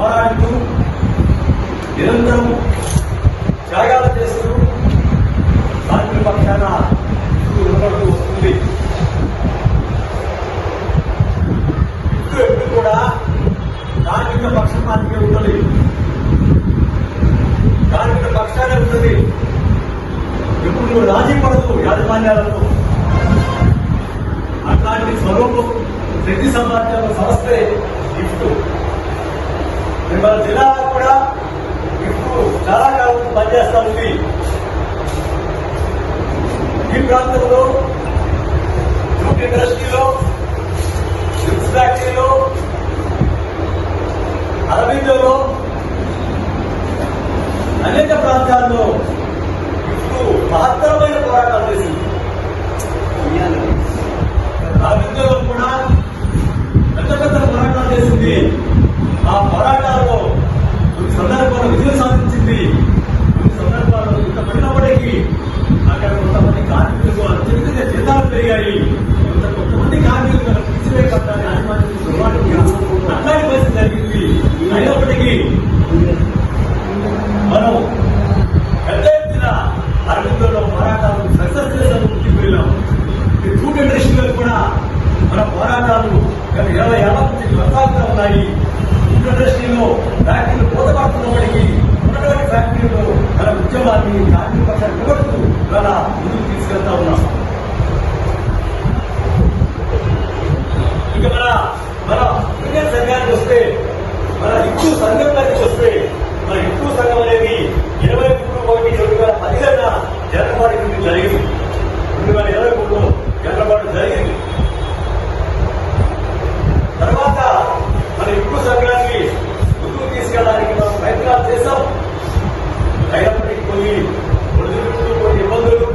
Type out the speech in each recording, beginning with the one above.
పోరాడుతూ నిరంతరం త్యాగాలు చేస్తూ కార్మిక పక్షాన నిలబడుతూ వస్తుంది. ఎప్పుడు కూడా కార్మిక పక్షపాతిగా ఉంటుంది, కార్మిక పక్షానే ఉంటుంది. ఎప్పుడు రాజీ పడదు యాజమాన్యాలతో. అట్లాంటి స్వరూపం శక్తి సమాజంలో సంస్థే గిఫ్ట్. మన జిల్లాలో కూడా గిఫ్ట్ చాలా కాలం పనిచేస్తా ఉంది. ఈ ప్రాంతంలో జూట్ ఇండస్ట్రీలో, చిప్స్ ఫ్యాక్టరీలో, అరవిందలో అనేక ప్రాంతాల్లో గిఫ్ట్ మహత్తరమైన పోరాటాలు చేసింది. అరవిందలో కూడా పెద్ద పెద్ద పోరాటాలు చేసింది. ఆ పోరాటాల్లో కొన్ని సందర్భాల్లో విజయం సాధించింది. కొన్ని సందర్భాల్లో ఇంత పడినప్పటికీ అక్కడ కొంతమంది కార్మికులకు అత్యధికంగా జీతాలు పెరిగాయి. కొంతమంది కార్మికులు తీసివేయబడ్డారని అనుమానించి అట్లాంటి పరిస్థితి జరిగింది. అయినప్పటికీ మనం పెద్ద ఎత్తున అరవిందలో పోరాటాలు సక్సెస్ చేసాము, ముందుకు వెళ్ళాం. జూట్ ఇండస్ట్రీలో కూడా మన పోరాటాలు గత 20 ఏళ్ల నుంచి కొనసాగుతూ ఉన్నాయి. జూట్ ఇండస్ట్రీలో ఫ్యాక్టరీలు పూతపడుతున్నప్పటికీ ఉన్నటువంటి ఫ్యాక్టరీలో మన ఉద్యమాన్ని కార్మిక పక్షాన్ని నిలబడుతూ ఇవాళ ముందుకు తీసుకెళ్తా ఉన్నాం. ఇక మన యూనియన్ సంఘానికి వస్తే, మన హిందూ సంఘంలోకి వస్తే, మన హిందూ సంఘం అనేది 23/1/2010 జనరపాటు జరిగింది. 2023లో జనరపాటు జరిగింది. తర్వాత మన హిందూ సంఘానికి ముందుకు తీసుకెళ్ళడానికి మనం ప్రయత్నాలు చేశాం. అయినప్పటికీ కొన్ని ఒడిదుడుకులు, కొన్ని ఇబ్బందులు,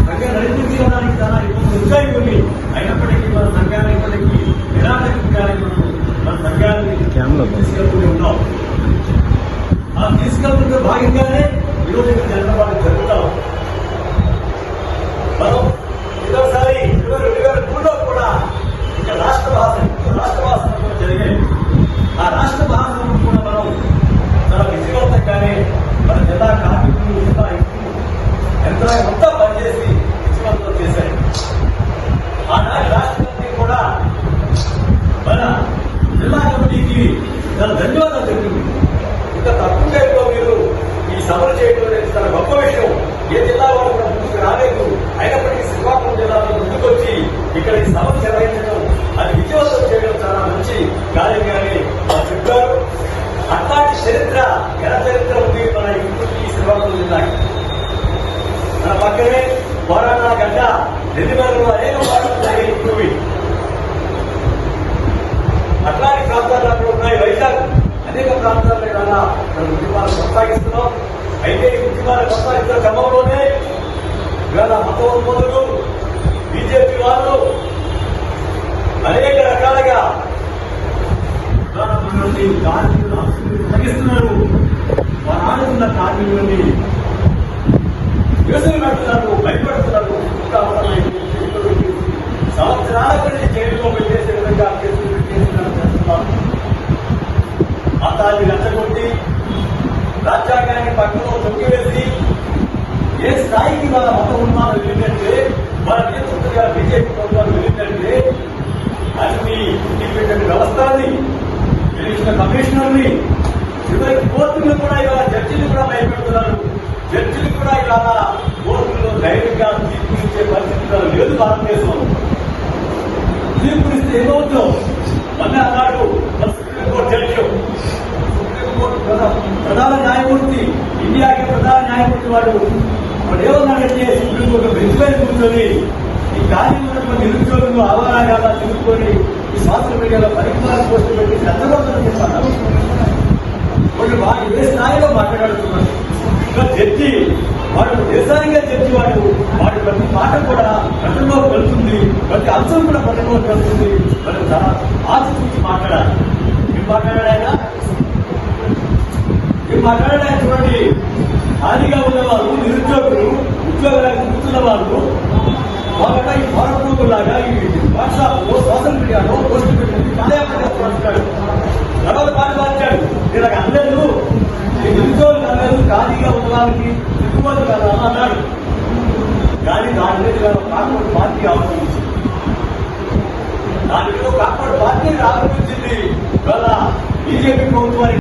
సంఘం నడిపించడానికి చాలా ఇబ్బందులు వచ్చాయి కొన్ని. అయినప్పటికీ మన సంఘాన్ని ఇప్పటికీ నిరాటంకానికి మన సంఘాన్ని తీసుకెళ్తూనే ఉన్నాం. ఆ తీసుకెళ్తున్న భాగంగానే ఈరోజు జనరపాటు జరుగుతాం. మనం ఇదోసారి 2003లో కూడా ఇంకా రాష్ట్ర భాషలు కూడా జరిగాయి. ఆ రాష్ట్ర భాషలను కూడా మనం చాలా విజయవంతంగానే మన జిల్లా కార్మికులు, జిల్లా యంత్రాంగం అంతా పనిచేసి విజయవంతం చేశాయి. ఆనాటి రాష్ట్ర కమిటీ కూడా మన జిల్లా కమిటీకి చాలా ధన్యవాదాలు చెప్పింది. ఇంత తక్కువ టైంలో మీరు ఈ సభలు చేయడం అనేది చాలా గొప్ప విషయం. ఏ జిల్లా వాళ్ళు కూడా ముందుకు రాలేదు. అయినప్పటికీ శ్రీకాకుళం జిల్లాలో ముందుకొచ్చి ఇక్కడ ఈ సభ నిర్వహించడం, అది విజయవంతం చేయడం చాలా మంచి కార్యంగానే చెప్పారు. అట్లాంటి చరిత్ర, ఎర చరిత్ర ఉంది మన ఇంటికి శ్రీకాకుళం జిల్లాకి. మన పక్కనే పోరాట గడ్డ, నెల్లిమలలో అనేక పోరాటాలు ఇంటివి. అట్లాంటి ప్రాంతాలు అక్కడ ఉన్నాయి. వైజాగ్ అనేక ప్రాంతాల్లో ఇవాళ మనం ఉద్యమాలు కొనసాగిస్తున్నాం. అయితే ఈ ఉద్యమాలు కొనసాగిస్తున్న క్రమంలోనే ఇవాళ మతోన్మోదులు, బీజేపీ వాళ్ళు అనేక రకాలుగా మనల్ని కార్మికులు తగ్గిస్తున్నారు. వారు ఆడుతున్న కార్మికులని వ్యవసాయం పెడుతున్నారు, భయపడుతున్నారు. సంవత్సరాల నుంచి జైలులో పెట్టేసే విధంగా చేస్తున్నారు. మతాన్ని రెచ్చగొట్టి రాజ్యాంగాన్ని పక్కన తొక్కివేసి ఏ స్థాయికి వాళ్ళ మత ఉన్మానం వెళ్ళిందంటే, వాళ్ళ నేతృత్వంగా బీజేపీ ప్రభుత్వాలు వెళ్ళిందంటే, అన్ని ఇండిపెండెంట్ వ్యవస్థని, గెలిచిన కమిషనర్ని, చివరికి కోర్టులు కూడా ఇవాళ జడ్జిలు కూడా భయపెడుతున్నారు. జడ్జిలు కూడా ఇవాళ కోర్టులో ధైర్యంగా తీర్పునిచ్చే పరిస్థితుల్లో లేదు భారతదేశం. తీర్పునిస్తే ఏమవుతుందో మొన్న అన్నాడు సుప్రీంకోర్టు జడ్జి, సుప్రీంకోర్టు ప్రధాన న్యాయమూర్తి, ఇండియాకి ప్రధాన న్యాయమూర్తి వాడు ఏమన్నాడంటే, సుప్రీంకోర్టు బెంచ్ పైన కూర్చొని ఈ కార్యక్రమంలో నిరుద్యోగులు అవారాగాలా తిరుగుకొని ఈ సోషల్ మీడియాలో పరిమాణాలు పోస్టు పెట్టి చంద్రబాబు చెప్పారు. వాళ్ళు ఏ స్థాయిలో మాట్లాడుతున్నారు. జడ్జి వాడు దేశానికే జడ్జి, వాడి ప్రతి మాట కూడా ప్రజల్లోకి వెళ్తుంది, ప్రతి అంశం కూడా ప్రజల్లోకి వెళ్తుంది. మరి చాలా ఆశించి మాట్లాడాలి. ఏం మాట్లాడాడు చూడండి. ఖాళీగా ఉన్నవాళ్ళు, నిరుద్యోగులు, ఉద్యోగాలకు కూర్చున్న వాళ్ళు వాళ్ళ ఈ భారత్ లాగా ఈ వాట్సాప్ లో, సోషల్ మీడియాలో పోస్ట్ పెట్టి కార్యాలయాలు నేను అనలేదు, నేను నిరుద్యోగులు అనలేదు, ఖాళీగా ఉన్నదానికి దిగుబడి కదా అన్నాడు. కానీ దాని మీద కాంగ్రెస్ పార్టీ ఆలోచించింది, దాని మీద కాంగ్రెస్ పార్టీ ఆలోచించింది. ఇవాళ బీజేపీ ప్రభుత్వానికి